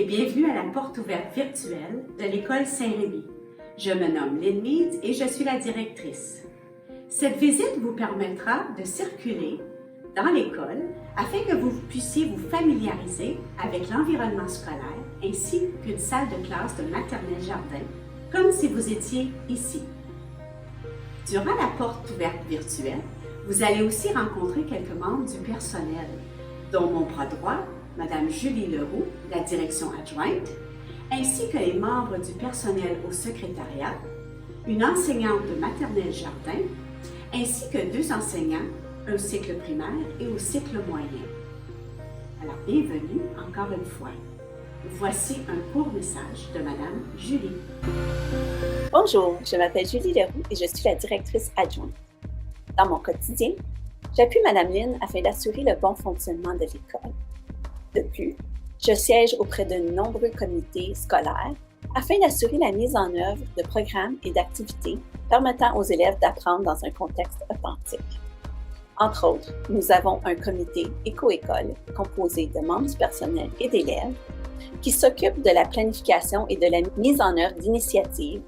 et bienvenue à la porte ouverte virtuelle de l'École Saint-Rémy. Je me nomme Lynn Mead et je suis la directrice. Cette visite vous permettra de circuler dans l'école afin que vous puissiez vous familiariser avec l'environnement scolaire ainsi qu'une salle de classe de maternelle jardin, comme si vous étiez ici. Durant la porte ouverte virtuelle, vous allez aussi rencontrer quelques membres du personnel, dont mon bras droit, Mme Julie Leroux, la direction adjointe, ainsi que les membres du personnel au secrétariat, une enseignante de maternelle jardin, ainsi que 2 enseignants, un cycle primaire et au cycle moyen. Alors, bienvenue encore une fois. Voici un court message de Mme Julie. Bonjour, je m'appelle Julie Leroux et je suis la directrice adjointe. Dans mon quotidien, j'appuie Mme Lynn afin d'assurer le bon fonctionnement de l'école. De plus, je siège auprès de nombreux comités scolaires afin d'assurer la mise en œuvre de programmes et d'activités permettant aux élèves d'apprendre dans un contexte authentique. Entre autres, nous avons un comité éco-école composé de membres du personnel et d'élèves qui s'occupe de la planification et de la mise en œuvre d'initiatives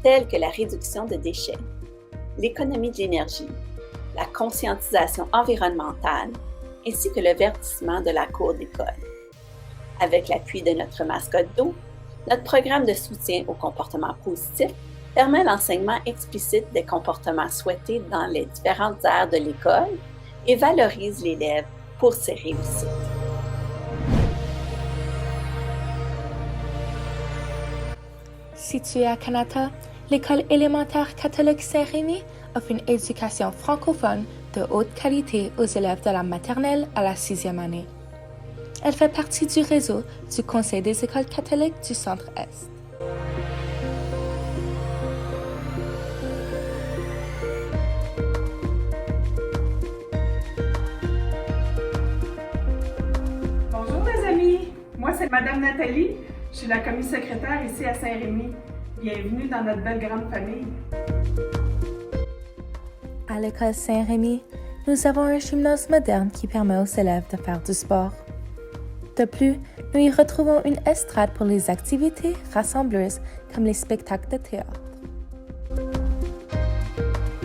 telles que la réduction de déchets, l'économie de l'énergie, la conscientisation environnementale, ainsi que le verdissement de la cour d'école. Avec l'appui de notre mascotte d'eau, notre programme de soutien au comportement positif permet l'enseignement explicite des comportements souhaités dans les différentes aires de l'école et valorise l'élève pour ses réussites. Située à Kanata, l'école élémentaire catholique Saint-Rémy offre une éducation francophone de haute qualité aux élèves de la maternelle à la 6e année. Elle fait partie du réseau du Conseil des écoles catholiques du Centre-Est. Bonjour les amis, moi c'est Madame Nathalie, je suis la commis secrétaire ici à Saint-Rémy. Bienvenue dans notre belle grande famille. À l'école Saint-Rémy, nous avons un gymnase moderne qui permet aux élèves de faire du sport. De plus, nous y retrouvons une estrade pour les activités rassembleuses comme les spectacles de théâtre.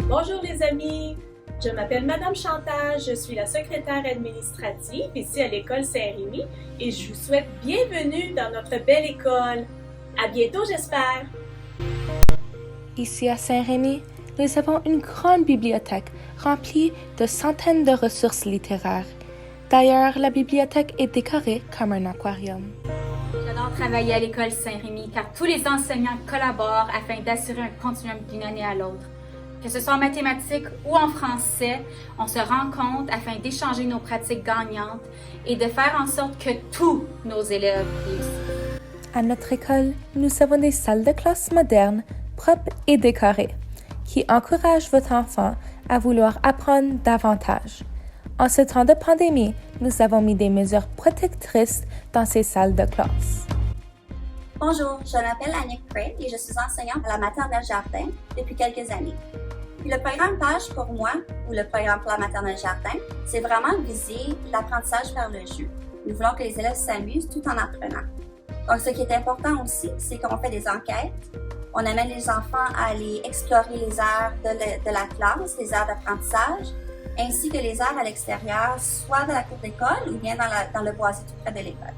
Bonjour les amis, je m'appelle Madame Chantal, je suis la secrétaire administrative ici à l'école Saint-Rémy et je vous souhaite bienvenue dans notre belle école. À bientôt j'espère! Ici à Saint-Rémy, nous avons une grande bibliothèque remplie de centaines de ressources littéraires. D'ailleurs, la bibliothèque est décorée comme un aquarium. J'adore travailler à l'école Saint-Rémy car tous les enseignants collaborent afin d'assurer un continuum d'une année à l'autre. Que ce soit en mathématiques ou en français, on se rencontre afin d'échanger nos pratiques gagnantes et de faire en sorte que tous nos élèves réussissent. À notre école, nous avons des salles de classe modernes, propres et décorées, qui encouragent votre enfant à vouloir apprendre davantage. En ce temps de pandémie, nous avons mis des mesures protectrices dans ces salles de classe. Bonjour, je m'appelle Annick Cray et je suis enseignante à la maternelle jardin depuis quelques années. Puis le programme Page pour moi, ou le programme pour la maternelle jardin, c'est vraiment viser l'apprentissage par le jeu. Nous voulons que les élèves s'amusent tout en apprenant. Donc ce qui est important aussi, c'est qu'on fait des enquêtes. On amène les enfants à aller explorer les aires de la classe, les aires d'apprentissage, ainsi que les aires à l'extérieur, soit de la cour d'école ou bien dans le boisier tout près de l'école.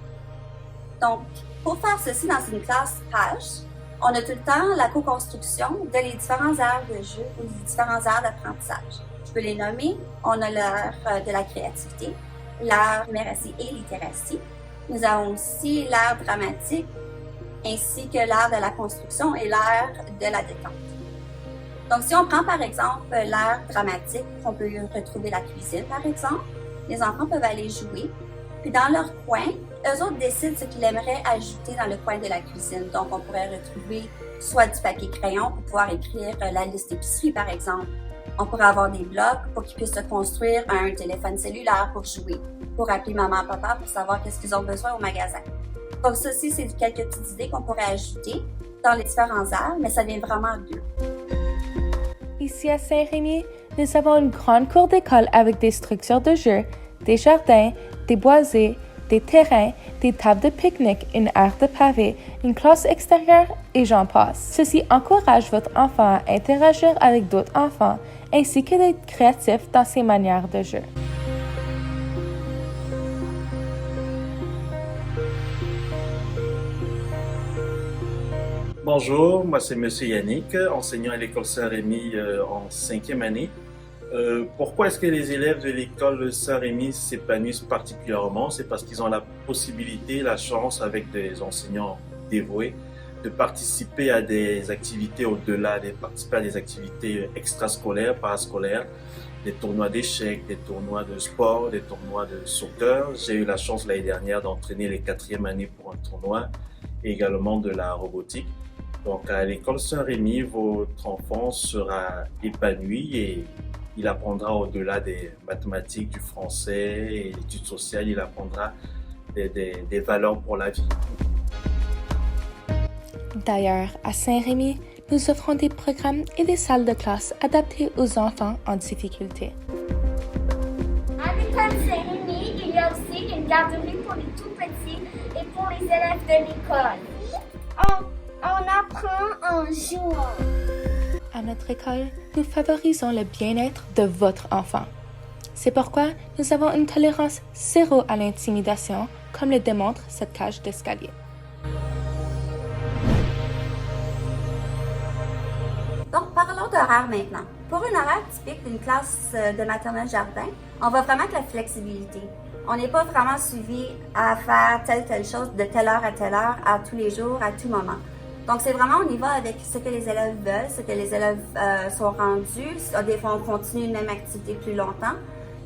Donc, pour faire ceci dans une classe Page, on a tout le temps la co-construction de les différents aires de jeu ou les différents aires d'apprentissage. Je peux les nommer. On a l'heure de la créativité, l'heure numératie et littératie. Nous avons aussi l'ère dramatique, ainsi que l'ère de la construction et l'ère de la détente. Donc, si on prend par exemple l'ère dramatique, on peut y retrouver la cuisine par exemple. Les enfants peuvent aller jouer, puis dans leur coin, eux autres décident ce qu'ils aimeraient ajouter dans le coin de la cuisine. Donc, on pourrait retrouver soit du papier crayon pour pouvoir écrire la liste d'épicerie par exemple. On pourrait avoir des blocs pour qu'ils puissent se construire un téléphone cellulaire pour jouer, pour appeler maman et papa pour savoir qu'est-ce qu'ils ont besoin au magasin. Donc, ceci, c'est quelques petites idées qu'on pourrait ajouter dans les différents aires, mais ça vient vraiment d'eux. Ici à Saint-Rémy, nous avons une grande cour d'école avec des structures de jeu, des jardins, des boisés, des terrains, des tables de pique-nique, une aire de pavé, une classe extérieure et j'en passe. Ceci encourage votre enfant à interagir avec d'autres enfants ainsi que d'être créatif dans ses manières de jeu. Bonjour, moi c'est Monsieur Yannick, enseignant à l'école Saint-Rémy en 5e année. Pourquoi est-ce que les élèves de l'école Saint-Rémy s'épanouissent particulièrement? C'est parce qu'ils ont la possibilité, la chance avec des enseignants dévoués de participer à des activités au-delà, de participer à des activités extrascolaires, parascolaires, des tournois d'échecs, des tournois de sport, des tournois de soccer. J'ai eu la chance l'année dernière d'entraîner les 4e années pour un tournoi et également de la robotique. Donc à l'école Saint-Rémy, votre enfant sera épanoui et il apprendra au-delà des mathématiques, du français et l'étude sociale, il apprendra des valeurs pour la vie. D'ailleurs, à Saint-Rémy, nous offrons des programmes et des salles de classe adaptés aux enfants en difficulté. À l'école Saint-Rémy, il y a aussi une garderie pour les tout-petits et pour les élèves de l'école. On apprend en jouant. À notre école, nous favorisons le bien-être de votre enfant. C'est pourquoi nous avons une tolérance zéro à l'intimidation, comme le démontre cette cage d'escalier. Donc, parlons d'horaire maintenant. Pour une horaire typique d'une classe de maternelle jardin, on va vraiment avec la flexibilité. On n'est pas vraiment suivi à faire telle chose de telle heure, à tous les jours, à tout moment. Donc, c'est vraiment, on y va avec ce que les élèves veulent, ce que les élèves sont rendus. Des fois, on continue une même activité plus longtemps.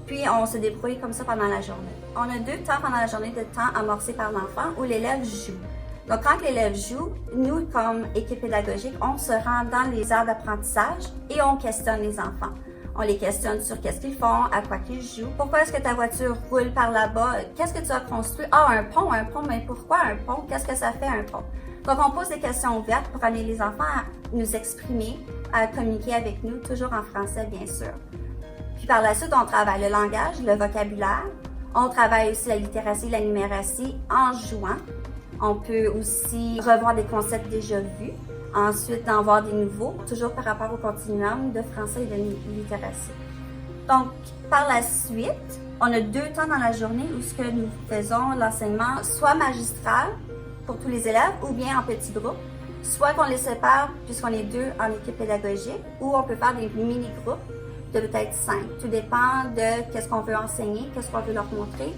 Puis, on se débrouille comme ça pendant la journée. On a 2 temps pendant la journée de temps amorcé par l'enfant où l'élève joue. Donc, quand l'élève joue, nous, comme équipe pédagogique, on se rend dans les aires d'apprentissage et on questionne les enfants. On les questionne sur qu'est-ce qu'ils font, à quoi qu'ils jouent. Pourquoi est-ce que ta voiture roule par là-bas? Qu'est-ce que tu as construit? Ah, un pont, mais pourquoi un pont? Qu'est-ce que ça fait un pont? Donc, on pose des questions ouvertes pour amener les enfants à nous exprimer, à communiquer avec nous, toujours en français, bien sûr. Puis par la suite, on travaille le langage, le vocabulaire. On travaille aussi la littératie, la numératie en jouant. On peut aussi revoir des concepts déjà vus. Ensuite, en voir des nouveaux, toujours par rapport au continuum de français et de littératie. Donc, par la suite, on a 2 temps dans la journée où ce que nous faisons l'enseignement soit magistral pour tous les élèves ou bien en petits groupes, soit qu'on les sépare puisqu'on est 2 en équipe pédagogique ou on peut faire des mini-groupes de peut-être 5. Tout dépend de qu'est-ce qu'on veut enseigner, qu'est-ce qu'on veut leur montrer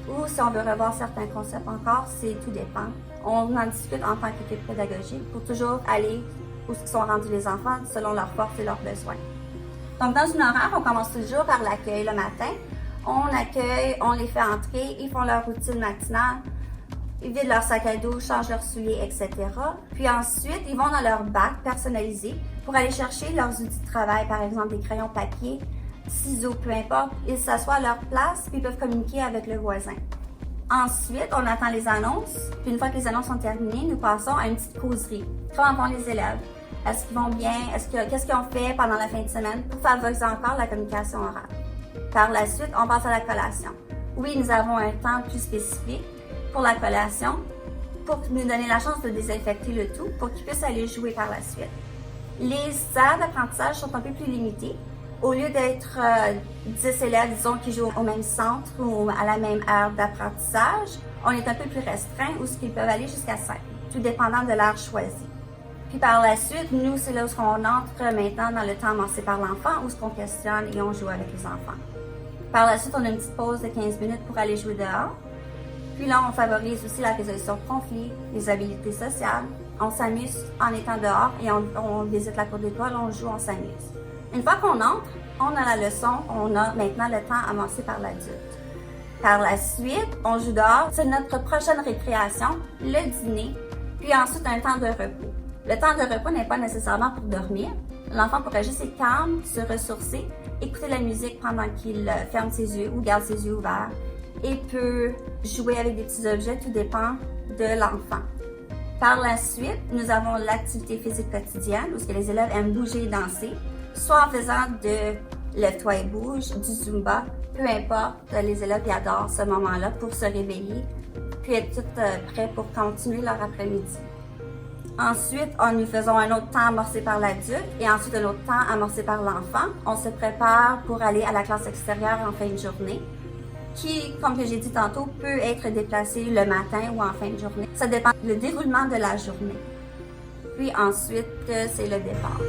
ou si on veut revoir certains concepts encore, tout dépend. On en discute en tant qu'équipe pédagogique pour toujours aller où sont rendus les enfants selon leurs forces et leurs besoins. Donc, dans une horaire, on commence toujours par l'accueil le matin. On accueille, on les fait entrer, ils font leur routine matinale, ils vident leur sac à dos, changent leurs souliers, etc. Puis ensuite, ils vont dans leur bac personnalisé pour aller chercher leurs outils de travail, par exemple des crayons papier, ciseaux, peu importe. Ils s'assoient à leur place puis ils peuvent communiquer avec le voisin. Ensuite, on attend les annonces. Puis une fois que les annonces sont terminées, nous passons à une petite causerie. Comment vont les élèves? Est-ce qu'ils vont bien? Qu'est-ce qu'ils ont fait pendant la fin de semaine pour favoriser encore la communication orale? Par la suite, on passe à la collation. Oui, nous avons un temps plus spécifique pour la collation pour nous donner la chance de désinfecter le tout pour qu'ils puissent aller jouer par la suite. Les heures d'apprentissage sont un peu plus limitées. Au lieu d'être 10 élèves, disons, qui jouent au même centre ou à la même heure d'apprentissage, on est un peu plus restreint où ils peuvent aller jusqu'à 5, tout dépendant de l'heure choisie. Puis par la suite, nous, c'est là où on entre maintenant dans le temps amorcé par l'enfant, où on questionne et on joue avec les enfants. Par la suite, on a une petite pause de 15 minutes pour aller jouer dehors. Puis là, on favorise aussi la résolution de conflits, les habiletés sociales. On s'amuse en étant dehors et on visite la cour d'école, on joue, on s'amuse. Une fois qu'on entre, on a la leçon, on a maintenant le temps amorcé par l'adulte. Par la suite, on joue dehors. C'est notre prochaine récréation, le dîner, puis ensuite un temps de repos. Le temps de repos n'est pas nécessairement pour dormir. L'enfant pourrait juste être calme, se ressourcer, écouter la musique pendant qu'il ferme ses yeux ou garde ses yeux ouverts et peut jouer avec des petits objets, tout dépend de l'enfant. Par la suite, nous avons l'activité physique quotidienne où les élèves aiment bouger et danser, soit en faisant de lève-toi et bouge, du zumba, peu importe, les élèves y adorent ce moment-là pour se réveiller puis être toutes prêtes pour continuer leur après-midi. Ensuite, nous faisons un autre temps amorcé par l'adulte et ensuite un autre temps amorcé par l'enfant. On se prépare pour aller à la classe extérieure en fin de journée, qui, comme j'ai dit tantôt, peut être déplacé le matin ou en fin de journée. Ça dépend du déroulement de la journée. Puis ensuite, c'est le départ.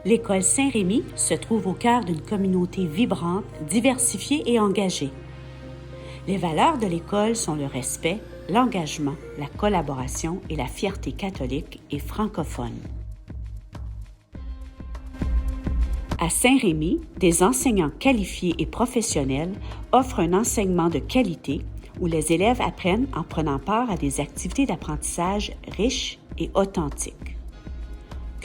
L'école Saint-Rémy se trouve au cœur d'une communauté vibrante, diversifiée et engagée. Les valeurs de l'école sont le respect, l'engagement, la collaboration et la fierté catholique et francophone. À Saint-Rémy, des enseignants qualifiés et professionnels offrent un enseignement de qualité où les élèves apprennent en prenant part à des activités d'apprentissage riches et authentiques.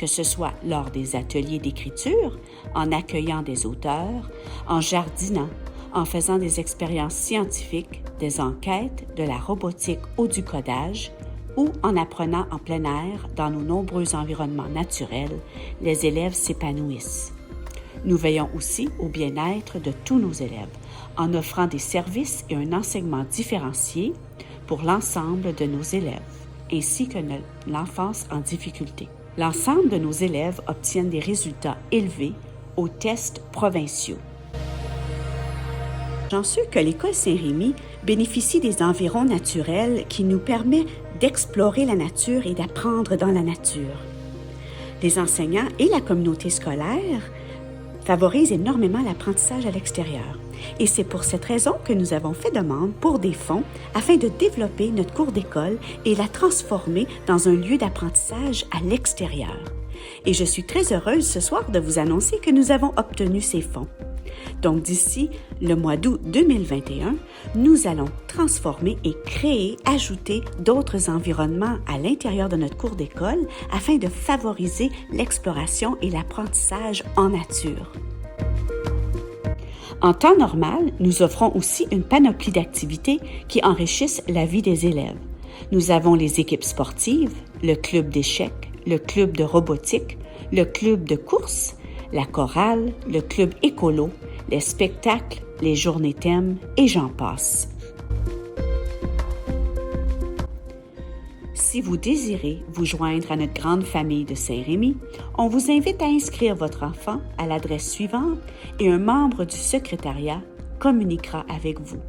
Que ce soit lors des ateliers d'écriture, en accueillant des auteurs, en jardinant, en faisant des expériences scientifiques, des enquêtes, de la robotique ou du codage, ou en apprenant en plein air dans nos nombreux environnements naturels, les élèves s'épanouissent. Nous veillons aussi au bien-être de tous nos élèves, en offrant des services et un enseignement différencié pour l'ensemble de nos élèves, ainsi que l'enfance en difficulté. L'ensemble de nos élèves obtiennent des résultats élevés aux tests provinciaux. J'en suis que l'École Saint-Rémy bénéficie des environs naturels qui nous permettent d'explorer la nature et d'apprendre dans la nature. Les enseignants et la communauté scolaire favorisent énormément l'apprentissage à l'extérieur. Et c'est pour cette raison que nous avons fait demande pour des fonds afin de développer notre cour d'école et la transformer dans un lieu d'apprentissage à l'extérieur. Et je suis très heureuse ce soir de vous annoncer que nous avons obtenu ces fonds. Donc d'ici le mois d'août 2021, nous allons transformer et créer, ajouter d'autres environnements à l'intérieur de notre cour d'école afin de favoriser l'exploration et l'apprentissage en nature. En temps normal, nous offrons aussi une panoplie d'activités qui enrichissent la vie des élèves. Nous avons les équipes sportives, le club d'échecs, le club de robotique, le club de course, la chorale, le club écolo, les spectacles, les journées thèmes et j'en passe. Si vous désirez vous joindre à notre grande famille de Saint-Rémy, on vous invite à inscrire votre enfant à l'adresse suivante et un membre du secrétariat communiquera avec vous.